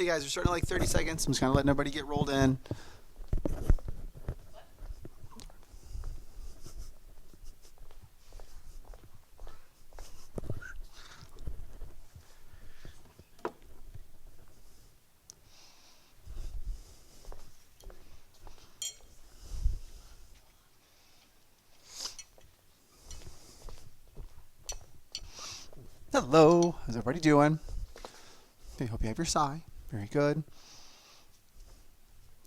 Hey guys, we're starting in like 30 seconds. I'm just kind of letting everybody get rolled in. Hello, how's everybody doing? I hope you have your sai. Very good.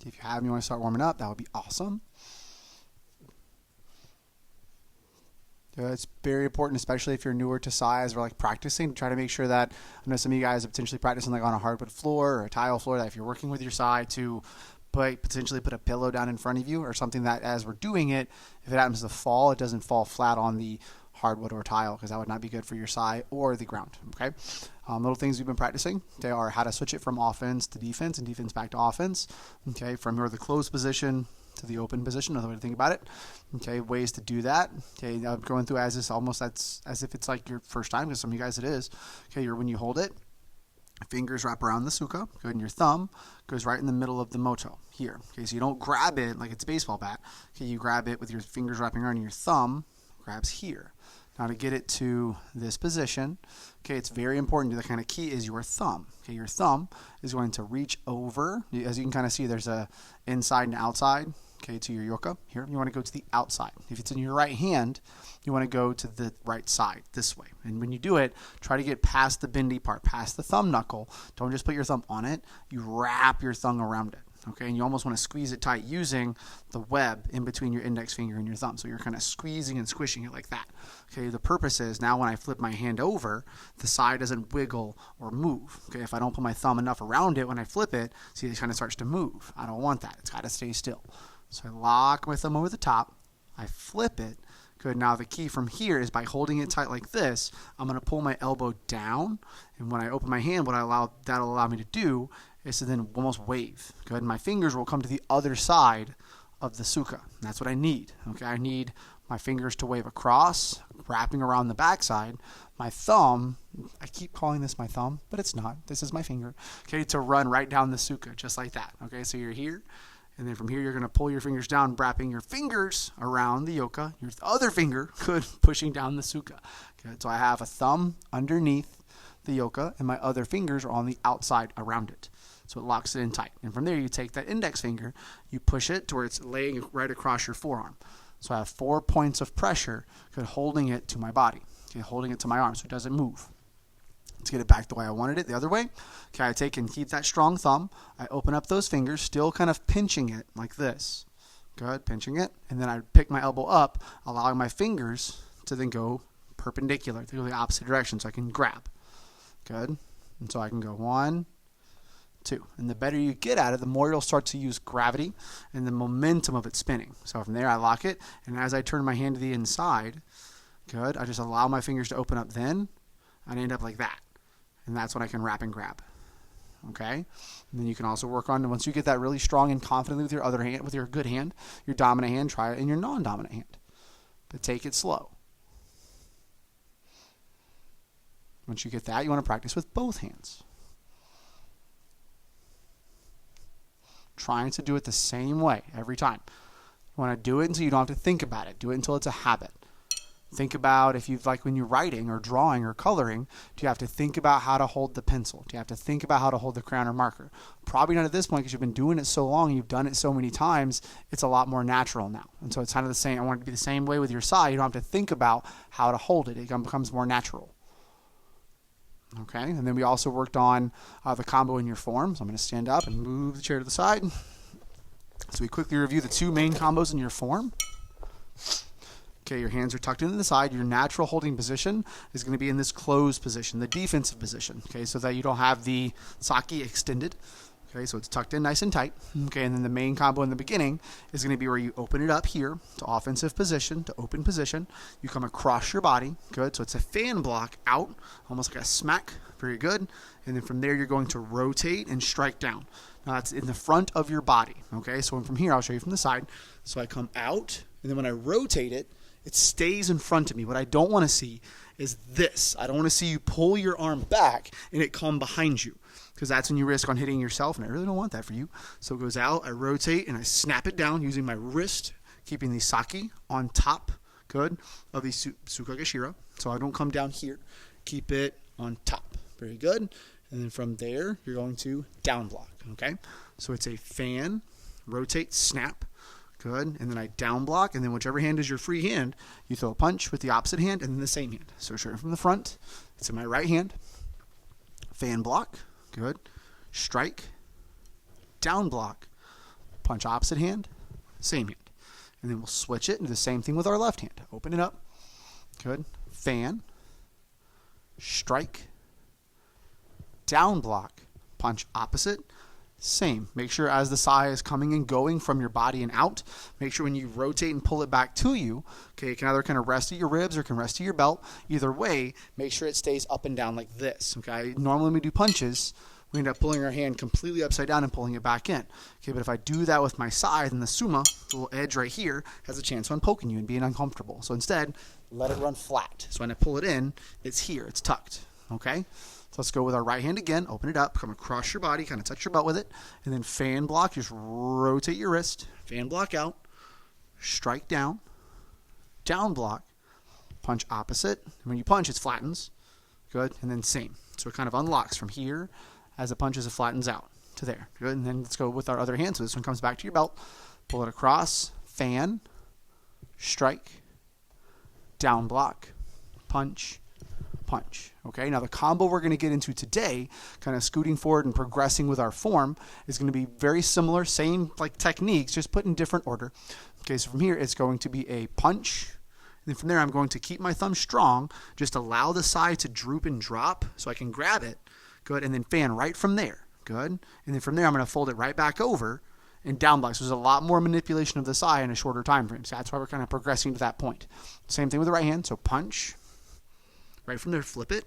If you have and you want to start warming up, that would be awesome. It's very important, especially if you're newer to sai as we're like practicing, to try to make sure that, I know some of you guys are potentially practicing like on a hardwood floor or a tile floor, that if you're working with your sai to potentially put a pillow down in front of you or something that as we're doing it, if it happens to fall, it doesn't fall flat on the hardwood or tile, because that would not be good for your sai or the ground. Okay, little things we've been practicing, they are how to switch it from offense to defense and defense back to offense. Okay, from the closed position to the open position, another way to think about it. Okay, ways to do that. Okay, I'm going through as if it's like your first time, because some of you guys it is. Okay, when you hold it, fingers wrap around the suka, good, and your thumb goes right in the middle of the moto here. Okay, so you don't grab it like it's a baseball bat. Okay, you grab it with your fingers wrapping around, and your thumb grabs here. Now to get it to this position, okay, it's very important. The kind of key is your thumb. Okay, your thumb is going to reach over. As you can kind of see, there's a inside and outside. Okay, to your yoka. Here, you want to go to the outside. If it's in your right hand, you want to go to the right side, this way. And when you do it, try to get past the bendy part, past the thumb knuckle. Don't just put your thumb on it. You wrap your thumb around it. Okay, and you almost want to squeeze it tight using the web in between your index finger and your thumb. So you're kind of squeezing and squishing it like that. Okay, the purpose is now when I flip my hand over, the side doesn't wiggle or move. Okay, if I don't put my thumb enough around it when I flip it, see, it kind of starts to move. I don't want that. It's got to stay still. So I lock my thumb over the top. I flip it. Good. Now the key from here is by holding it tight like this, I'm going to pull my elbow down. And when I open my hand, that'll allow me to do is to then almost wave. Good. And my fingers will come to the other side of the suka. And that's what I need. Okay. I need my fingers to wave across, wrapping around the backside. My thumb, I keep calling this my thumb, but it's not. This is my finger. Okay. To run right down the suka, just like that. Okay. So you're here. And then from here, you're going to pull your fingers down, wrapping your fingers around the yoka. Your other finger, good, pushing down the suka. Good. So I have a thumb underneath the yoka, and my other fingers are on the outside around it. So it locks it in tight. And from there, you take that index finger, you push it to where it's laying right across your forearm. So I have 4 points of pressure, good, holding it to my body, okay, holding it to my arm so it doesn't move. Let's get it back the way I wanted it, the other way. Okay, I take and keep that strong thumb. I open up those fingers, still kind of pinching it like this. Good, pinching it. And then I pick my elbow up, allowing my fingers to then go perpendicular, to go the opposite direction so I can grab. Good. And so I can go 1, 2. And the better you get at it, the more you'll start to use gravity and the momentum of it spinning. So from there, I lock it. And as I turn my hand to the inside, good, I just allow my fingers to open up then. I end up like that. And that's when I can wrap and grab. Okay? And then you can also work on, once you get that really strong and confidently with your other hand, with your good hand, your dominant hand, try it in your non-dominant hand. But take it slow. Once you get that, you want to practice with both hands. Trying to do it the same way every time. You want to do it until you don't have to think about it. Do it until it's a habit. Think about if you've, like when you're writing or drawing or coloring, do you have to think about how to hold the pencil? Do you have to think about how to hold the crayon or marker? Probably not at this point because you've been doing it so long, you've done it so many times, it's a lot more natural now. And so it's kind of the same. I want it to be the same way with your sai. You don't have to think about how to hold it. It becomes more natural. Okay, and then we also worked on the combo in your form. So I'm going to stand up and move the chair to the side. So we quickly review the 2 main combos in your form. Okay, your hands are tucked into the side. Your natural holding position is going to be in this closed position, the defensive position, okay, so that you don't have the saki extended. Okay, so it's tucked in nice and tight. Okay, and then the main combo in the beginning is going to be where you open it up here to offensive position, to open position. You come across your body. Good, so it's a fan block out, almost like a smack. Very good. And then from there, you're going to rotate and strike down. Now, that's in the front of your body. Okay, so from here, I'll show you from the side. So I come out, and then when I rotate it, it stays in front of me. What I don't want to see is this. I don't want to see you pull your arm back and it come behind you, because that's when you risk on hitting yourself, and I really don't want that for you. So it goes out, I rotate, and I snap it down using my wrist, keeping the sake on top, good, of the Tsukageshira. So I don't come down here. Keep it on top. Very good. And then from there, you're going to down block, okay? So it's a fan, rotate, snap, good, and then I down block, and then whichever hand is your free hand, you throw a punch with the opposite hand and then the same hand. So starting from the front, it's in my right hand, fan block, good, strike, down block, punch opposite hand, same hand. And then we'll switch it and do the same thing with our left hand. Open it up, good, fan, strike, down block, punch opposite, same. Make sure as the sai is coming and going from your body and out, make sure when you rotate and pull it back to you, okay, it can either kind of rest at your ribs or it can rest at your belt. Either way, make sure it stays up and down like this, okay? Normally when we do punches, we end up pulling our hand completely upside down and pulling it back in. Okay, but if I do that with my sai, then the suma, the little edge right here, has a chance on poking you and being uncomfortable. So instead, let it run flat. So when I pull it in, it's here, it's tucked, okay? So let's go with our right hand again. Open it up, come across your body, kind of touch your butt with it, and then fan block. Just rotate your wrist, fan block out, strike down, down block, punch opposite. And when you punch, it flattens. Good, and then same. So it kind of unlocks from here as it punches, it flattens out to there. Good, and then let's go with our other hand. So this one comes back to your belt. Pull it across, fan, strike, down block, punch, punch. Okay, now the combo we're going to get into today, kind of scooting forward and progressing with our form, is going to be very similar, same like techniques, just put in different order. Okay, so from here it's going to be a punch, and then from there I'm going to keep my thumb strong, just allow the side to droop and drop so I can grab it, good, and then fan right from there, good, and then from there I'm going to fold it right back over and down block. So there's a lot more manipulation of the sai in a shorter time frame, so that's why we're kind of progressing to that point. Same thing with the right hand, so punch, right from there, flip it,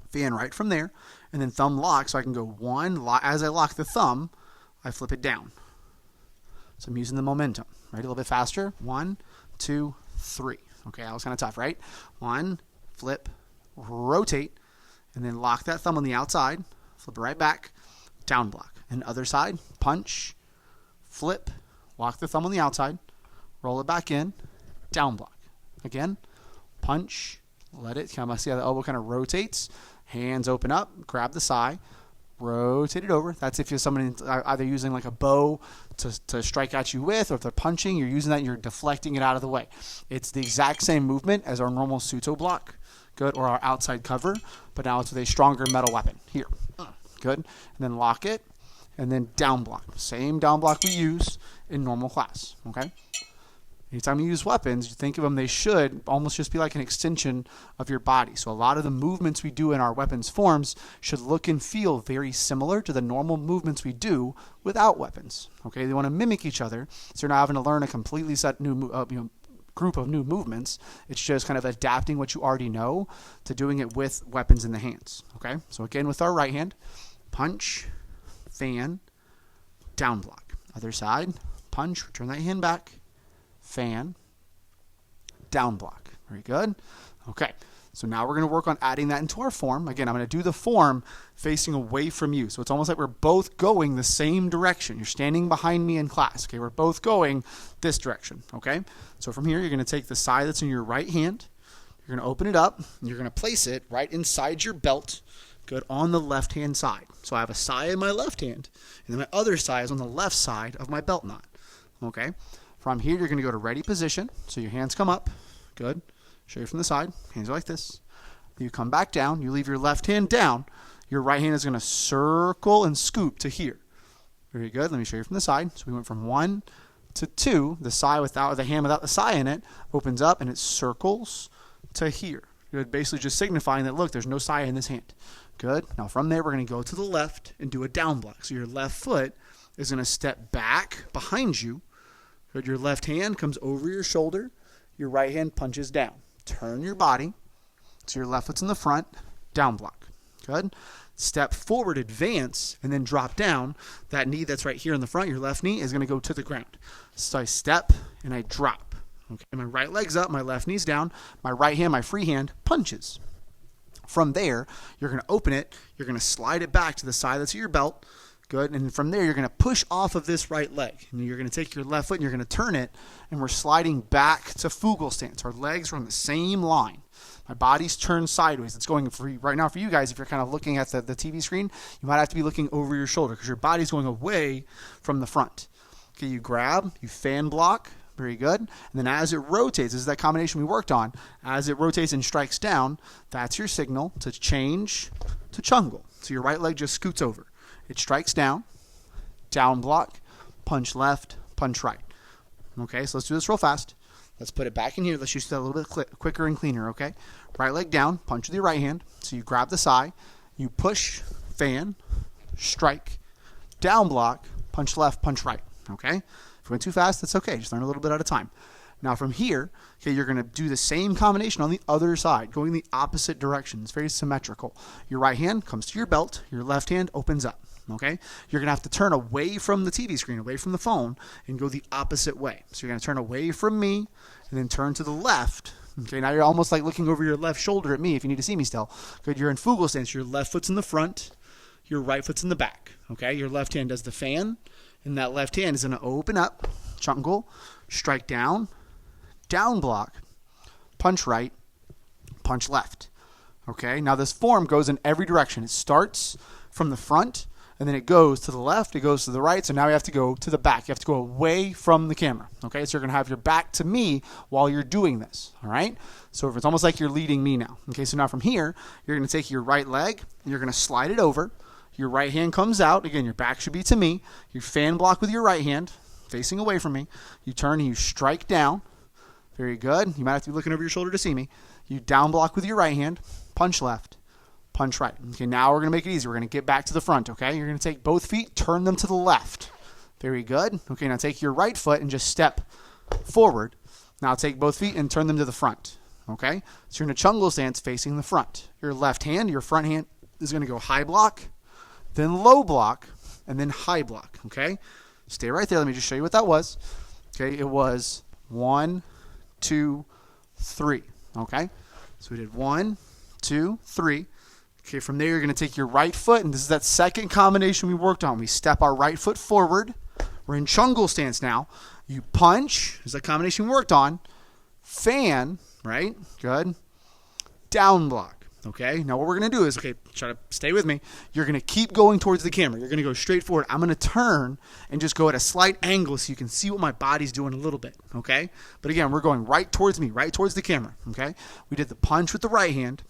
fan right from there, and then thumb lock, so I can go one, as I lock the thumb, I flip it down. So I'm using the momentum, right, a little bit faster, 1, 2, 3. Okay, that was kind of tough, right? 1, flip, rotate, and then lock that thumb on the outside, flip it right back, down block. And other side, punch, flip, lock the thumb on the outside, roll it back in, down block. Again, punch, let it, kind of see how the elbow kind of rotates, hands open up, grab the sai, rotate it over. That's if you're somebody either using like a bow to strike at you with, or if they're punching, you're using that, you're deflecting it out of the way. It's the exact same movement as our normal Suto block, good, or our outside cover, but now it's with a stronger metal weapon. Here, good, and then lock it, and then down block. Same down block we use in normal class, okay? Anytime you use weapons, you think of them, they should almost just be like an extension of your body. So a lot of the movements we do in our weapons forms should look and feel very similar to the normal movements we do without weapons. Okay, they want to mimic each other, so you're not having to learn a completely set new group of new movements. It's just kind of adapting what you already know to doing it with weapons in the hands. Okay, so again with our right hand, punch, fan, down block. Other side, punch, return that hand back, fan, down block. Very good. Okay, so now we're going to work on adding that into our form. Again, I'm going to do the form facing away from you. So it's almost like we're both going the same direction. You're standing behind me in class. Okay, we're both going this direction. Okay, so from here, you're going to take the sai that's in your right hand. You're going to open it up. And you're going to place it right inside your belt, good, on the left-hand side. So I have a sai in my left hand, and then my other sai is on the left side of my belt knot. Okay. From here, you're going to go to ready position. So your hands come up. Good. Show you from the side. Hands are like this. You come back down. You leave your left hand down. Your right hand is going to circle and scoop to here. Very good. Let me show you from the side. So we went from 1 to 2. The sai without the hand without the sai in it opens up and it circles to here. Good. Basically just signifying that, look, there's no sai in this hand. Good. Now from there, we're going to go to the left and do a down block. So your left foot is going to step back behind you. Good. Your left hand comes over your shoulder. Your right hand punches down. Turn your body. So your left foot's in the front. Down block. Good. Step forward, advance, and then drop down. That knee that's right here in the front, your left knee, is going to go to the ground. So I step and I drop. Okay, my right leg's up, my left knee's down, my right hand, my free hand, punches. From there, you're going to open it, you're going to slide it back to the side that's your belt. Good. And from there, you're going to push off of this right leg. And you're going to take your left foot and you're going to turn it, and we're sliding back to Fugel stance. Our legs are on the same line. My body's turned sideways. It's going for right now for you guys. If you're kind of looking at the TV screen, you might have to be looking over your shoulder because your body's going away from the front. Okay, you grab, you fan block. Very good. And then as it rotates, this is that combination we worked on. As it rotates and strikes down, that's your signal to change to Chungle. So your right leg just scoots over. It strikes down, down block, punch left, punch right. Okay, so let's do this real fast. Let's put it back in here. Let's use that a little bit quicker and cleaner, okay? Right leg down, punch with your right hand. So you grab the side, you push, fan, strike, down block, punch left, punch right, okay? If we went too fast, that's okay. Just learn a little bit at a time. Now from here, okay, you're going to do the same combination on the other side, going the opposite direction. It's very symmetrical. Your right hand comes to your belt. Your left hand opens up. Okay, you're going to have to turn away from the TV screen, away from the phone, and go the opposite way. So you're going to turn away from me and then turn to the left. Okay, now you're almost like looking over your left shoulder at me if you need to see me still. Good, you're in Fugel stance. Your left foot's in the front, your right foot's in the back. Okay, your left hand does the fan, and that left hand is going to open up, Chungle, strike down, down block, punch right, punch left. Okay, now this form goes in every direction. It starts from the front, and then it goes to the left, it goes to the right, so now you have to go to the back. You have to go away from the camera, okay? So you're going to have your back to me while you're doing this, all right? So it's almost like you're leading me now. Okay, so now from here, you're going to take your right leg, and you're going to slide it over. Your right hand comes out. Again, your back should be to me. You fan block with your right hand, facing away from me. You turn and you strike down. Very good. You might have to be looking over your shoulder to see me. You down block with your right hand, punch left, punch right. Okay, now we're going to make it easy. We're going to get back to the front, okay? You're going to take both feet, turn them to the left. Very good. Okay, now take your right foot and just step forward. Now take both feet and turn them to the front, okay? So you're in a Chungle stance facing the front. Your left hand, your front hand is going to go high block, then low block, and then high block, okay? Stay right there. Let me just show you what that was. Okay, it was 1, 2, 3, okay? So we did 1, 2, 3. Okay, from there, you're going to take your right foot, and this is that second combination we worked on. We step our right foot forward. We're in Chungle stance now. You punch, this is that combination we worked on. Fan, right? Good. Down block, okay? Now what we're going to do is, okay, try to stay with me. You're going to keep going towards the camera. You're going to go straight forward. I'm going to turn and just go at a slight angle so you can see what my body's doing a little bit, okay? But again, we're going right towards me, right towards the camera, okay? We did the punch with the right hand.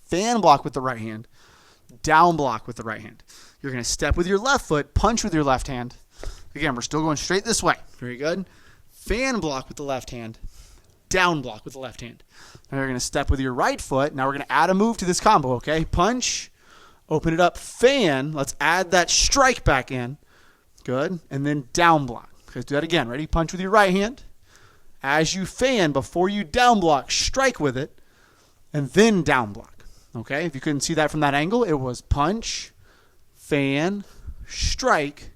Fan block with the right hand, down block with the right hand. You're going to step with your left foot, punch with your left hand. Again, we're still going straight this way. Very good. Fan block with the left hand, down block with the left hand. Now you're going to step with your right foot. Now we're going to add a move to this combo, okay? Punch, open it up, fan. Let's add that strike back in. Good. And then down block. Okay, let's do that again. Ready? Punch with your right hand. As you fan, before you down block, strike with it, and then down block. Okay, if you couldn't see that from that angle, it was punch, fan, strike,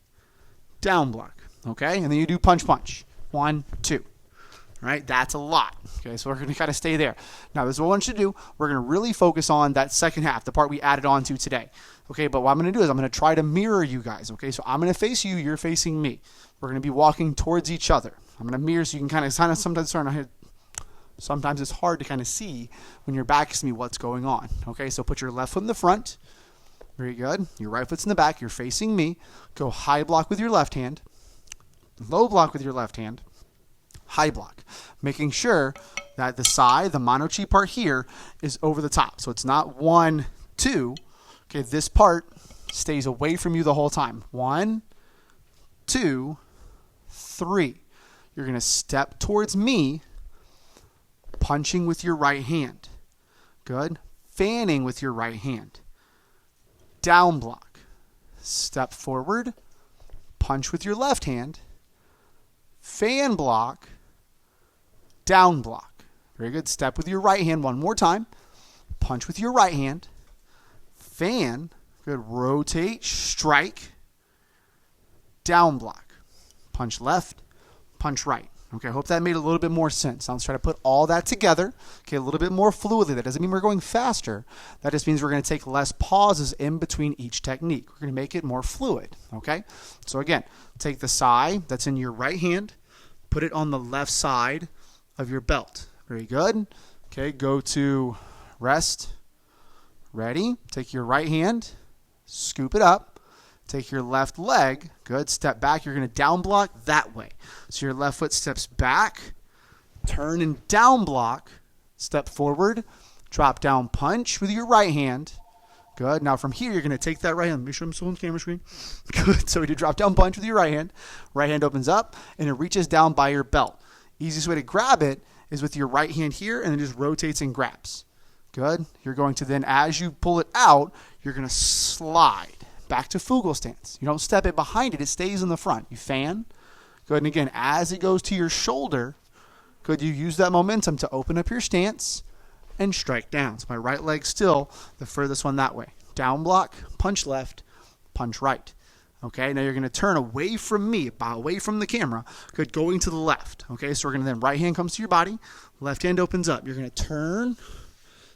down block. Okay, and then you do punch, punch. 1, 2. All right, that's a lot. Okay, so we're going to kind of stay there. Now, this is what I want you to do. We're going to really focus on that second half, the part we added on to today. Okay, but what I'm going to do is I'm going to try to mirror you guys. Okay, so I'm going to face you, you're facing me. We're going to be walking towards each other. I'm going to mirror so you can kind of sometimes start to Sometimes it's hard to kind of see when your back is to me what's going on. Okay, so put your left foot in the front. Very good. Your right foot's in the back. You're facing me. Go high block with your left hand. Low block with your left hand. High block. Making sure that the side, the mono chi part here, is over the top. So it's not 1, 2. Okay, this part stays away from you the whole time. 1, 2, 3. You're going to step towards me. Punching with your right hand. Good. Fanning with your right hand. Down block. Step forward. Punch with your left hand. Fan block. Down block. Very good. Step with your right hand one more time. Punch with your right hand. Fan. Good. Rotate. Strike. Down block. Punch left. Punch right. Okay, I hope that made a little bit more sense. Now let's try to put all that together. Okay, a little bit more fluidly. That doesn't mean we're going faster. That just means we're going to take less pauses in between each technique. We're going to make it more fluid. Okay, so again, take the sai that's in your right hand, put it on the left side of your belt. Very good. Okay, go to rest. Ready. Take your right hand, scoop it up. Take your left leg, good, step back. You're going to down block that way. So your left foot steps back, turn and down block, step forward, drop down punch with your right hand. Good. Now from here, you're going to take that right hand. Make sure I'm still on the camera screen. Good. So we do drop down punch with your right hand. Right hand opens up and it reaches down by your belt. Easiest way to grab it is with your right hand here and then just rotates and grabs. Good. You're going to then, as you pull it out, you're going to slide back to Fugel stance. You don't step it behind it. It stays in the front. You fan. Good. And again, as it goes to your shoulder, good, you use that momentum to open up your stance and strike down. So my right leg still the furthest one that way. Down block, punch left, punch right. Okay, now you're going to turn away from me, away from the camera. Good, going to the left. Okay, so we're going to then right hand comes to your body, left hand opens up. You're going to turn.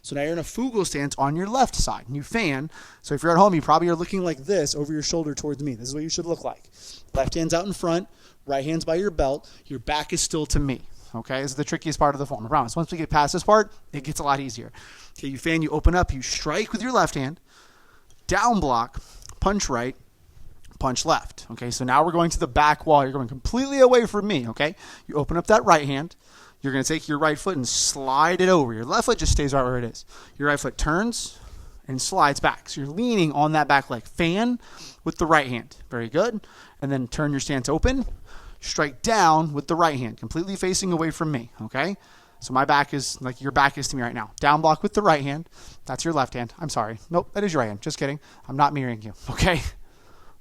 So now you're in a Fugel stance on your left side. And you fan. So if you're at home, you probably are looking like this over your shoulder towards me. This is what you should look like. Left hand's out in front. Right hand's by your belt. Your back is still to me. Okay, this is the trickiest part of the form. I promise. Once we get past this part, it gets a lot easier. Okay, you fan, you open up, you strike with your left hand. Down block, punch right, punch left. Okay, so now we're going to the back wall. You're going completely away from me. Okay, you open up that right hand. You're going to take your right foot and slide it over. Your left foot just stays right where it is. Your right foot turns and slides back. So you're leaning on that back leg. Fan with the right hand. Very good. And then turn your stance open. Strike down with the right hand, completely facing away from me. Okay? So my back is, like your back is to me right now. Down block with the right hand. That's your left hand. I'm sorry. Nope, that is your right hand. Just kidding. I'm not mirroring you. Okay?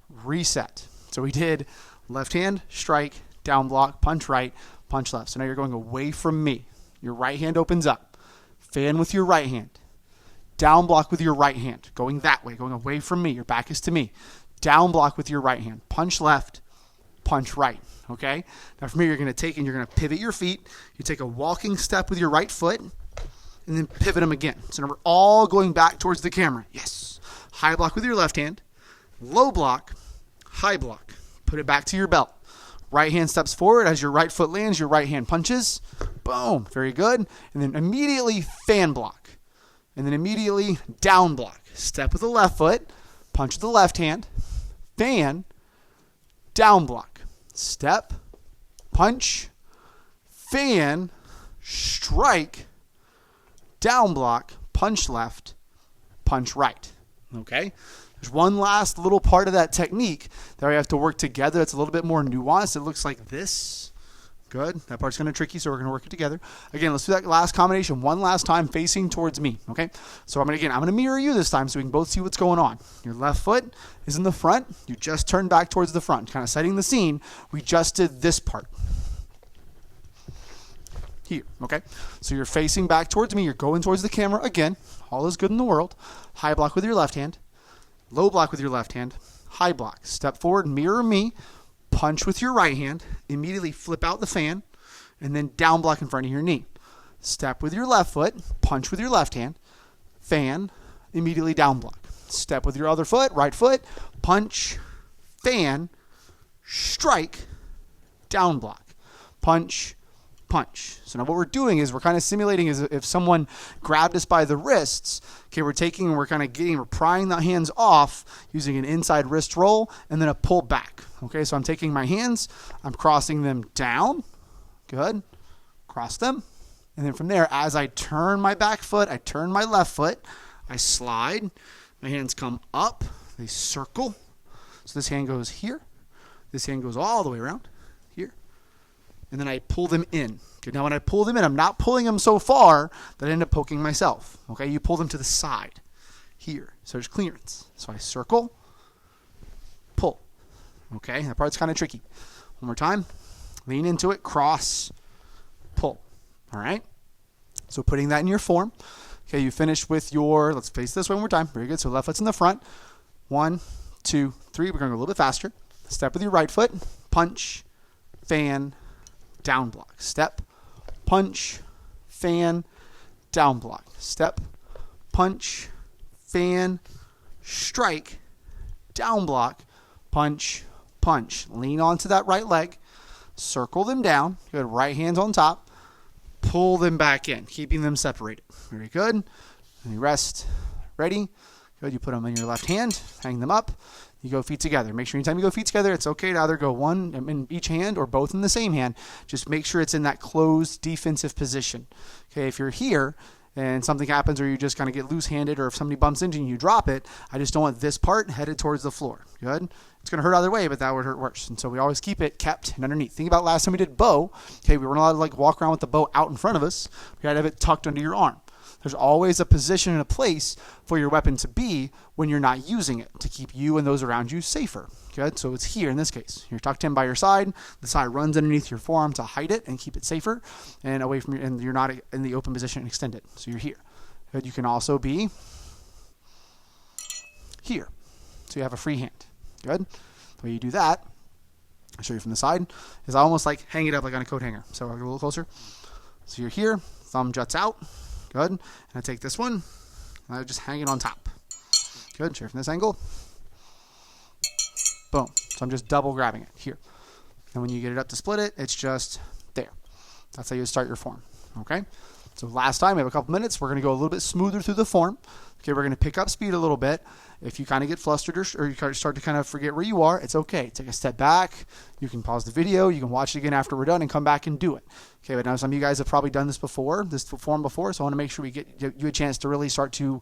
Reset. So we did left hand, strike, down block, punch right, punch left. So now you're going away from me. Your right hand opens up. Fan with your right hand. Down block with your right hand. Going that way, going away from me. Your back is to me. Down block with your right hand. Punch left, punch right. Okay? Now from here, you're going to take and you're going to pivot your feet. You take a walking step with your right foot and then pivot them again. So now we're all going back towards the camera. Yes. High block with your left hand. Low block, high block. Put it back to your belt. Right hand steps forward. As your right foot lands, your right hand punches. Boom. Very good. And then immediately fan block. And then immediately down block. Step with the left foot. Punch with the left hand. Fan. Down block. Step. Punch. Fan. Strike. Down block. Punch left. Punch right. Okay? There's one last little part of that technique that we have to work together. It's a little bit more nuanced. It looks like this. Good. That part's kind of tricky, so we're going to work it together. Again, let's do that last combination one last time facing towards me. Okay? So I'm going to mirror you this time so we can both see what's going on. Your left foot is in the front. You just turn back towards the front. Kind of setting the scene. We just did this part. Here. Okay? So you're facing back towards me. You're going towards the camera. Again, all is good in the world. High block with your left hand. Low block with your left hand, high block. Step forward, mirror me, punch with your right hand, immediately flip out the fan, and then down block in front of your knee. Step with your left foot, punch with your left hand, fan, immediately down block. Step with your other foot, right foot, punch, fan, strike, down block. Punch, punch. So now what we're doing is we're kind of simulating as if someone grabbed us by the wrists. Okay, we're taking and we're prying the hands off using an inside wrist roll and then a pull back. Okay, so I'm taking my hands, I'm crossing them down. Good. Cross them. And then from there, as I turn my back foot, I turn my left foot, I slide. My hands come up, they circle. So this hand goes here. This hand goes all the way around here. And then I pull them in. Okay, now when I pull them in, I'm not pulling them so far that I end up poking myself. Okay, you pull them to the side here. So there's clearance. So I circle, pull. Okay, that part's kind of tricky. One more time. Lean into it, cross, pull. All right? So putting that in your form. Okay, you finish with your, let's face this one more time. Very good. So left foot's in the front. 1, 2, 3. We're going to go a little bit faster. Step with your right foot, punch, fan, down block, step, punch, fan, down block, step, punch, fan, strike, down block, punch, punch. Lean onto that right leg, circle them down, good, right hand's on top, pull them back in, keeping them separated. Very good. And you rest, ready, good, you put them in your left hand, hang them up, you go feet together. Make sure anytime you go feet together, it's okay to either go one in each hand or both in the same hand. Just make sure it's in that closed defensive position. Okay, if you're here and something happens or you just kind of get loose-handed, or if somebody bumps into you and you drop it, I just don't want this part headed towards the floor. Good? It's going to hurt either way, but that would hurt worse. And so we always keep it kept and underneath. Think about last time we did bow. Okay, we weren't allowed to like walk around with the bow out in front of us. We had to have it tucked under your arm. There's always a position and a place for your weapon to be when you're not using it, to keep you and those around you safer. Good? So it's here in this case. You're tucked in by your side. The side runs underneath your forearm to hide it and keep it safer and away from you, and you're not in the open position and extended. So you're here. Good? You can also be here. So you have a free hand. Good? The way you do that, I'll show you from the side, is I almost like hang it up like on a coat hanger. So I'll get a little closer. So you're here. Thumb juts out. Good. And I take this one, and I just hang it on top. Good. Share from this angle. Boom. So I'm just double grabbing it here. And when you get it up to split it, it's just there. That's how you start your form. Okay. So last time, we have a couple minutes. We're going to go a little bit smoother through the form. Okay. We're going to pick up speed a little bit. If you kind of get flustered or you start to kind of forget where you are, it's okay. Take a step back. You can pause the video. You can watch it again after we're done and come back and do it. Okay, but now some of you guys have probably done this form before, so I want to make sure we get you a chance to really start to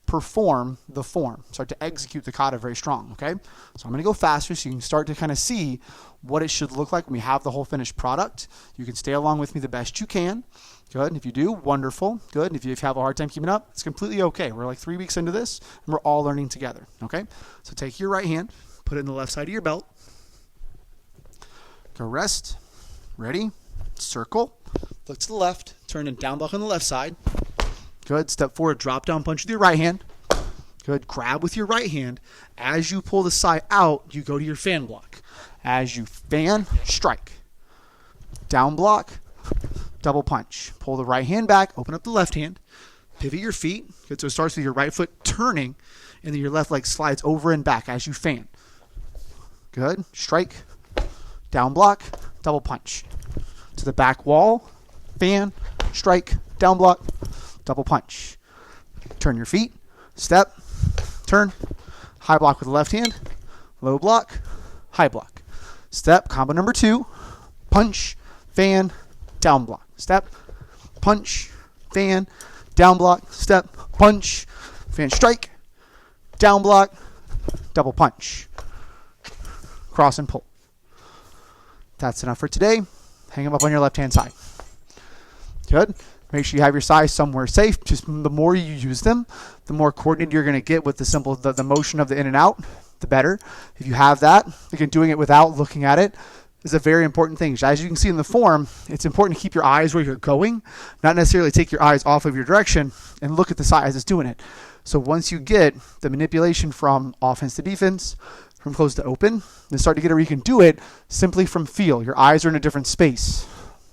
perform the form, start to execute the kata very strong, okay? So I'm going to go faster so you can start to kind of see what it should look like when we have the whole finished product. You can stay along with me the best you can. Good. And if you do, wonderful. Good. And if you have a hard time keeping up, it's completely okay. We're like 3 weeks into this, and we're all learning together, okay? So take your right hand, put it in the left side of your belt. Go rest. Ready? Circle. Look to the left. Turn and down block on the left side. Good. Step forward. Drop down punch with your right hand. Good. Grab with your right hand. As you pull the side out, you go to your fan block. As you fan, strike. Down block, double punch. Pull the right hand back. Open up the left hand. Pivot your feet. Good. So it starts with your right foot turning, and then your left leg slides over and back as you fan. Good. Strike. Down block, double punch. To the back wall, fan, strike, down block, double punch. Turn your feet, step, turn, high block with the left hand, low block, high block. Step, combo number 2, punch, fan, down block. Step, punch, fan, down block, step, punch, fan, strike, down block, double punch. Cross and pull. That's enough for today. Hang them up on your left-hand side. Good. Make sure you have your size somewhere safe. Just the more you use them, the more coordinated you're going to get with the motion of the in and out, the better. If you have that, again, doing it without looking at it is a very important thing. As you can see in the form, it's important to keep your eyes where you're going, not necessarily take your eyes off of your direction and look at the side as it's doing it. So once you get the manipulation from offense to defense, from close to open, then start to get it where you can do it simply from feel. Your eyes are in a different space.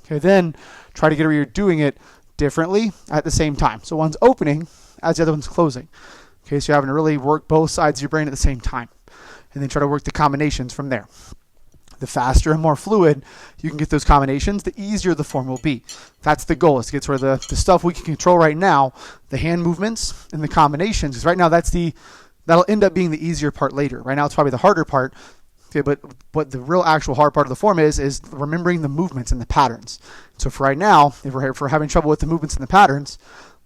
Okay, then try to get where you're doing it differently at the same time. So one's opening as the other one's closing. Okay, so you're having to really work both sides of your brain at the same time. And then try to work the combinations from there. The faster and more fluid you can get those combinations, the easier the form will be. That's the goal, is to get to where the stuff we can control right now, the hand movements and the combinations, because right now that'll end up being the easier part later. Right now it's probably the harder part. Okay, but what the real actual hard part of the form is remembering the movements and the patterns. So for right now, if we're having trouble with the movements and the patterns,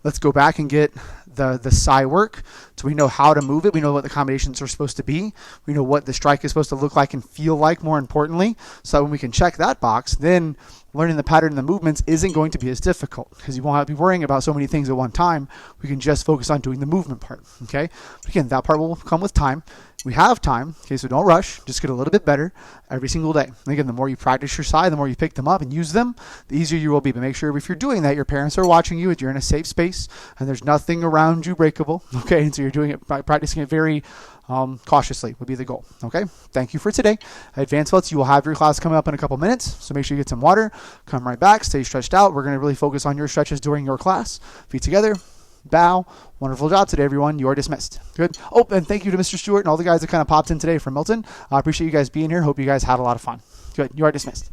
let's go back and get the sai work, so we know how to move it. We know what the combinations are supposed to be. We know what the strike is supposed to look like and feel like, more importantly, so that when we can check that box, then learning the pattern and the movements isn't going to be as difficult, because you won't have to be worrying about so many things at one time. We can just focus on doing the movement part. Okay, but again, that part will come with time. We have time, okay, so don't rush. Just get a little bit better every single day. And again, the more you practice your sai, the more you pick them up and use them, the easier you will be. But make sure if you're doing that, your parents are watching you, you're in a safe space, and there's nothing around you breakable, okay? And so you're doing it by practicing it very cautiously would be the goal, okay? Thank you for today. Advanced belts, you will have your class coming up in a couple minutes, so make sure you get some water, come right back, stay stretched out. We're going to really focus on your stretches during your class. Feet together, bow. Wonderful job today, everyone. You are dismissed. Good. Oh, and thank you to Mr. Stewart and all the guys that kind of popped in today from Milton. I appreciate you guys being here. Hope you guys had a lot of fun. Good. You are dismissed.